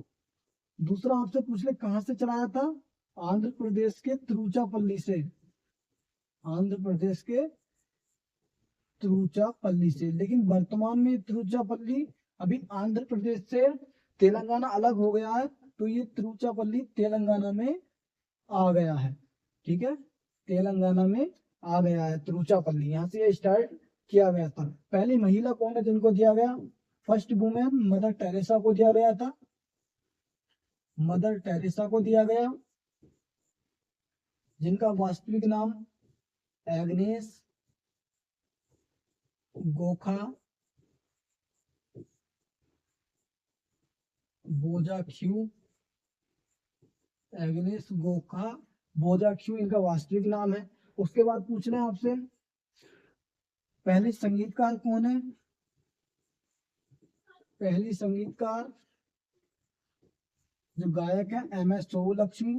दूसरा आपसे पूछ ले, कहां से चलाया था? आंध्र प्रदेश के तिरुचापल्ली से। आंध्र प्रदेश के तिरुचापल्ली से। लेकिन वर्तमान में तिरुचापल्ली, अभी आंध्र प्रदेश से तेलंगाना अलग हो गया है, तो ये तिरुचापल्ली तेलंगाना में आ गया है। ठीक है, तेलंगाना में आ गया है तिरुचापल्ली, यहाँ से ये स्टार्ट किया गया था। पहली महिला कौन है जिनको दिया गया? फर्स्ट वुमेन मदर टेरेसा को दिया गया था। मदर टेरेसा को दिया गया, जिनका वास्तविक नाम एग्नेस गोखा बोजाख्यू, एग्नेस गोखा बोजाख्यू इनका वास्तविक नाम है। उसके बाद पूछना है आपसे, पहली संगीतकार कौन है? पहली संगीतकार जो गायक है, MS सुब्बुलक्ष्मी।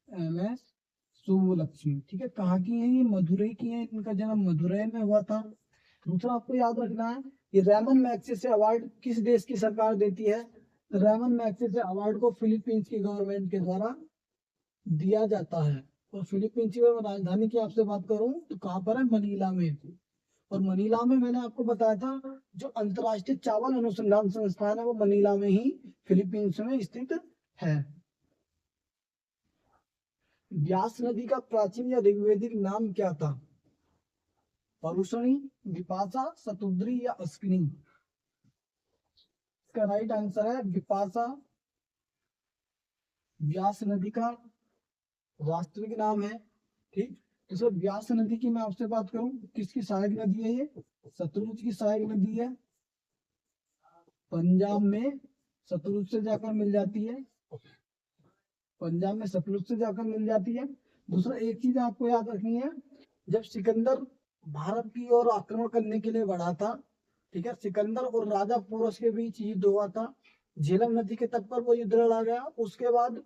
MS सुब्बुलक्ष्मी। ठीक है, कहाँ की है ये? मदुरई की है। इनका जन्म मदुरई में हुआ था। दूसरा आपको याद रखना है, ये रैमन मैग्सेसे अवार्ड किस देश की सरकार देती है? रैमन मैग्सेसे अवार्ड को फिलीपींस की गवर्नमेंट के द्वारा दिया जाता है। और फिलीपींस की राजधानी की आपसे बात करूं, तो कहाँ पर है? मनीला में। और मनीला में मैंने आपको बताया था जो अंतरराष्ट्रीय चावल अनुसंधान संस्थान है वो मनीला में ही फिलीपींस में स्थित है। व्यास नदी का प्राचीन या ऋग्वेदिक नाम क्या था? परुषणी, विपाशा, शतुद्री या अस्किनी? इसका राइट आंसर है विपाशा। व्यास नदी का वास्तविक नाम है। ठीक, तो सर व्यास नदी की मैं आपसे बात करूं, किसकी सहायक नदी है? ये सतलुज की सहायक नदी है। पंजाब में सतलुज से जाकर मिल जाती है। पंजाब में सतलुज से जाकर मिल जाती है। दूसरा एक चीज आपको याद रखनी है, जब सिकंदर भारत की ओर आक्रमण करने के लिए बढ़ा था, ठीक है, सिकंदर और राजा पोरस के बीच युद्ध हुआ था। झेलम नदी के तट पर वो युद्ध लड़ा गया। उसके बाद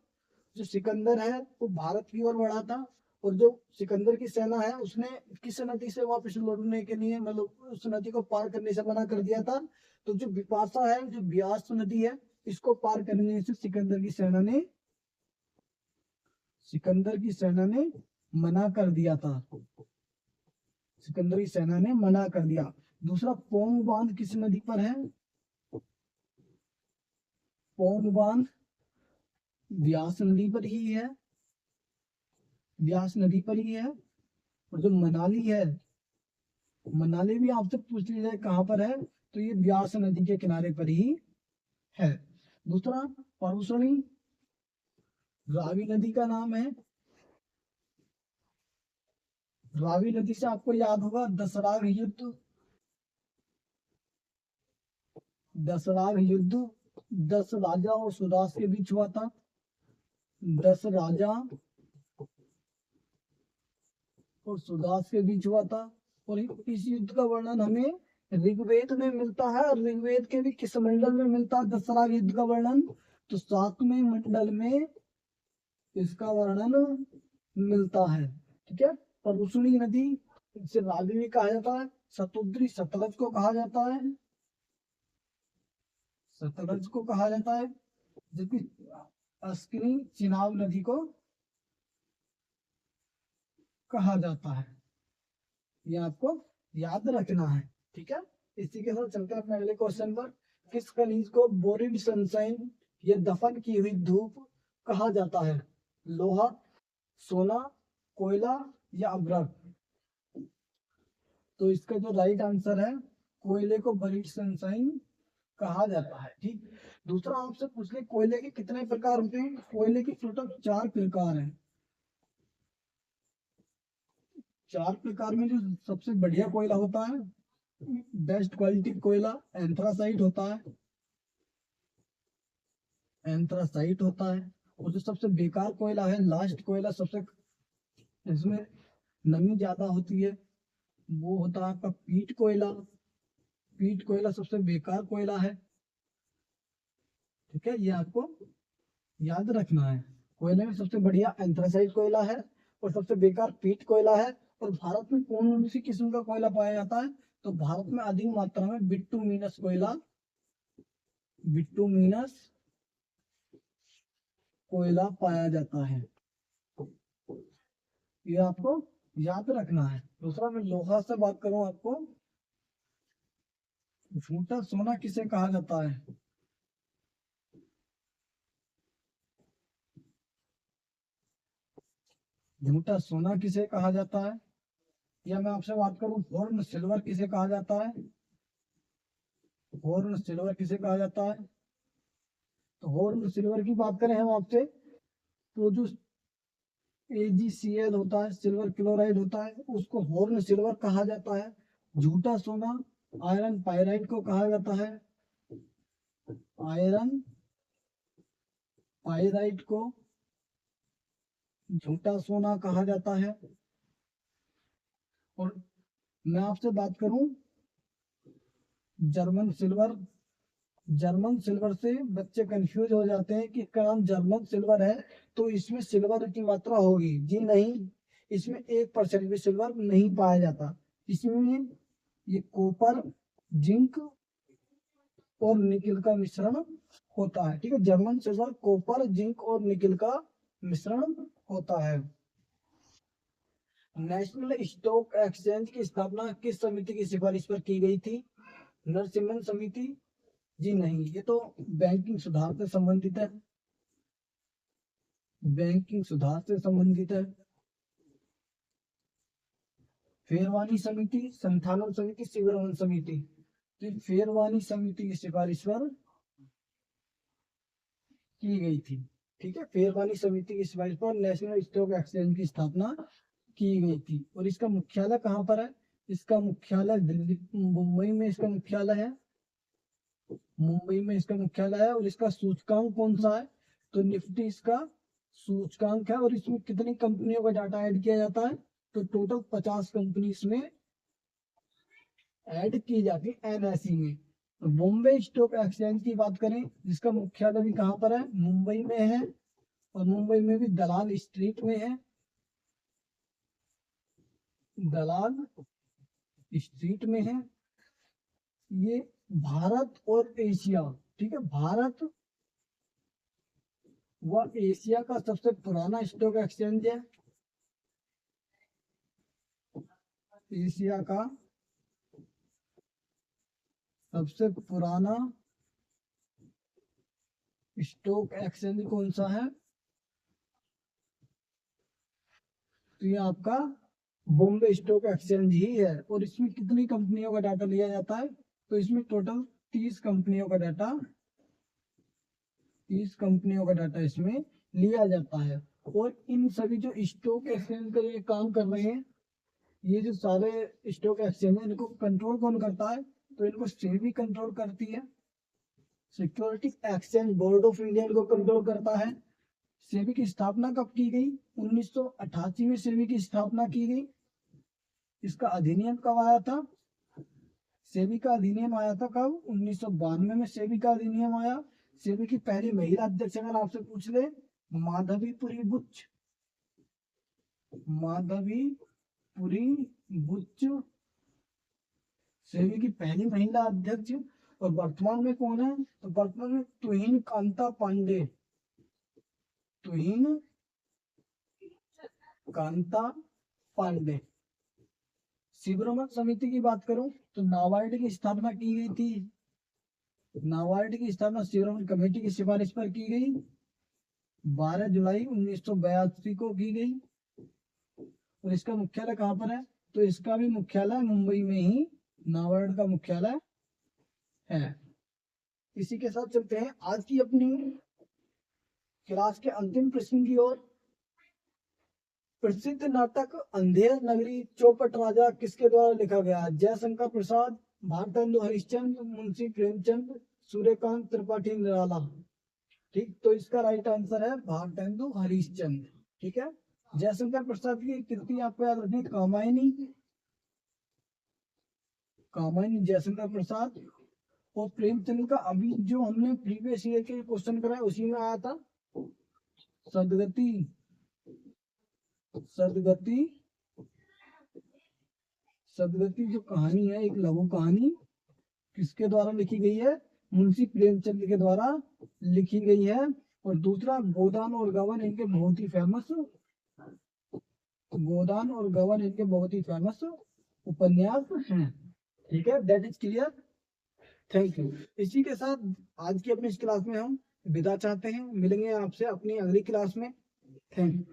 जो सिकंदर है वो भारत की ओर बढ़ा था, और जो सिकंदर की सेना है उसने किस नदी से वापस लौटने के लिए, मतलब उस नदी को पार करने से मना कर दिया था। तो जो बिपाशा है, जो ब्यास नदी है, इसको पार करने से सिकंदर की सेना ने मना कर दिया था। सिकंदर की सेना ने मना कर दिया। दूसरा, पोंग बांध किस नदी पर है? पोंग बांध व्यास नदी पर ही है। व्यास नदी पर ही है। और जो मनाली है, मनाली भी आपसे पूछ लिया जाए कहाँ पर है, तो ये व्यास नदी के किनारे पर ही है। दूसरा, परुषणी रावी नदी का नाम है। रावी नदी से आपको याद होगा दसराग युद्ध। दसराग युद्ध 10 राजा और सुदास के बीच हुआ था। 10 राजा और सुदास के बीच हुआ था। और इस युद्ध का वर्णन हमें ऋग्वेद में मिलता है। और ऋग्वेद के भी किस मंडल में मिलता है दसराग युद्ध का वर्णन? तो 7वें मंडल में इसका वर्णन मिलता है। ठीक है, परुषणी नदी इसे रावी भी कहा जाता है। शतुद्री सतलज को कहा जाता है। सतलज को कहा जाता है, जबकि अस्किनी चिनाब नदी को कहा जाता है। ये आपको याद रखना है। ठीक है, इसी के साथ चलते हैं अपने अगले क्वेश्चन पर। किस खनिज को बोरिड सनशाइन या दफन की हुई धूप कहा जाता है? लोहा, सोना, कोयला या अब्रक? तो इसका जो राइट आंसर है, कोयले को बोरिड सनशाइन कहा जाता है। ठीक, दूसरा आपसे पूछ ले, कोयले के कितने प्रकार होते हैं? कोयले के टोटल 4 प्रकार हैं। 4 प्रकार में जो सबसे बढ़िया कोयला होता है, बेस्ट क्वालिटी कोयला एंथ्रासाइट होता है। एंथ्रासाइट होता है। और जो सबसे बेकार कोयला है, लास्ट कोयला, सबसे इसमें नमी ज्यादा होती है, वो होता है आपका पीट कोयला। पीट कोयला सबसे बेकार कोयला है। ठीक है, ये आपको याद रखना है। कोयले में सबसे बढ़िया एंथ्रासाइट कोयला है और सबसे बेकार पीट कोयला है। और भारत में कौन सी किस्म का कोयला पाया जाता है? तो भारत में अधिक मात्रा में बिट्टूमिनस कोयला, बिट्टूमिनस कोयला पाया जाता है। ये आपको याद रखना है। दूसरा, मैं लोहा से बात करूं आपको, झूठा सोना किसे कहा जाता है? झूठा सोना किसे कहा जाता है? या मैं आपसे बात करूं, हॉर्न सिल्वर किसे कहा जाता है? हॉर्न सिल्वर किसे कहा जाता है? तो हॉर्न सिल्वर की बात करें हम आपसे, तो जो AgCl होता है, सिल्वर क्लोराइड होता है, उसको हॉर्न सिल्वर कहा जाता है। झूठा सोना आयरन पायराइड को कहा जाता है। आयरन पायराइड को झूठा सोना कहा जाता है। और मैं आपसे बात करूं, जर्मन सिल्वर, जर्मन सिल्वर से बच्चे कंफ्यूज हो जाते हैं कि इसका नाम जर्मन सिल्वर है तो इसमें सिल्वर की मात्रा होगी। जी नहीं, इसमें 1% भी सिल्वर नहीं पाया जाता। इसमें ये कॉपर, जिंक और निकिल का मिश्रण होता है। ठीक है, जर्मन सिल्वर कॉपर, जिंक और निकिल का मिश्रण होता है। नेशनल स्टॉक एक्सचेंज की स्थापना किस समिति की सिफारिश पर की गई थी? नरसिम्हन समिति? जी नहीं, ये तो बैंकिंग सुधार से संबंधित है, बैंकिंग सुधार से संबंधित है। फेरवानी समिति, संथालन समिति, शिवरमन समिति? तो फेरवानी समिति की सिफारिश पर की गई थी। ठीक है, फेरवानी समिति की सिफारिश पर नेशनल स्टॉक एक्सचेंज की स्थापना की गई थी। और इसका मुख्यालय कहाँ पर है? इसका मुख्यालय दिल्ली, मुंबई में इसका मुख्यालय है, मुंबई में इसका मुख्यालय है। और इसका सूचकांक कौन सा है? तो निफ्टी इसका सूचकांक है। और इसमें कितनी कंपनियों का डाटा ऐड किया जाता है? तो टोटल 50 कंपनी इसमें ऐड की जाती है एनएसई में। तो बॉम्बे स्टॉक एक्सचेंज की बात करें, जिसका मुख्यालय भी कहाँ पर है? मुंबई में है। और मुंबई में भी दलाल स्ट्रीट में है, दलाल स्ट्रीट में है। ये भारत और एशिया, ठीक है, भारत व एशिया का सबसे पुराना स्टॉक एक्सचेंज है। एशिया का सबसे पुराना स्टॉक एक्सचेंज कौन सा है? तो ये आपका बॉम्बे स्टॉक एक्सचेंज ही है। और इसमें कितनी कंपनियों का डाटा लिया जाता है? तो इसमें टोटल 30 कंपनियों का डाटा, 30 कंपनियों का डाटा इसमें लिया जाता है। और इन सभी जो स्टॉक एक्सचेंज का ये काम कर रहे हैं, ये जो सारे स्टॉक एक्सचेंज है, इनको कंट्रोल कौन करता है? तो इनको सेबी कंट्रोल करती है। Security exchange board of India इनको कंट्रोल करता है। सेबी की स्थापना कब की गई? 1988 में सेबी की स्थापना की गई। इसका अधिनियम कब आया था? सेबी का अधिनियम आया था कब? 1992 में सेबी का अधिनियम आया। सेबी की पहली महिला अध्यक्ष अगर आपसे पूछ ले, माधवीपुरी बुच, माधवीपुरी बुच सेबी की पहली महिला अध्यक्ष। और वर्तमान में कौन है? तो वर्तमान में तुहिन कांता पांडे, तुहिन कांता पांडे। शिवरमन समिति की बात करूं तो नाबार्ड की स्थापना की गई थी। नाबार्ड की स्थापना शिवरमन कमेटी की सिफारिश पर की गई, 12 जुलाई 1982 को की गई। और इसका मुख्यालय कहाँ पर है? तो इसका भी मुख्यालय मुंबई में ही नाबार्ड का मुख्यालय है। इसी के साथ चलते हैं आज की अपनी क्लास के अंतिम प्रश्न की ओर। प्रसिद्ध नाटक अंधेर नगरी चौपट राजा किसके द्वारा लिखा गया? जयशंकर प्रसाद, भारतेंदु हरिश्चंद्र, मुंशी प्रेमचंद, सूर्यकांत त्रिपाठी निराला? ठीक, तो इसका राइट आंसर है भारतेंदु हरिश्चंद्र। ठीक है, जयशंकर प्रसाद की कृति आपको याद रखनी, कामायनी, कामायनी जयशंकर प्रसाद। और प्रेमचंद का अभी जो हमने प्रीवियस ईयर के क्वेश्चन कराए उसी में आया था, सदगति, सदगति, सदगति जो कहानी है, एक लघु कहानी, किसके द्वारा लिखी गई है? मुंशी प्रेमचंद के द्वारा लिखी गई है। और दूसरा गोदान और गबन इनके बहुत ही फेमस, गोदान और गबन इनके बहुत ही फेमस उपन्यास हैं। ठीक है, that is clear. Thank you. इसी के साथ आज की अपनी इस क्लास में हम विदा चाहते हैं। मिलेंगे आपसे अपनी अगली क्लास में। Thank you.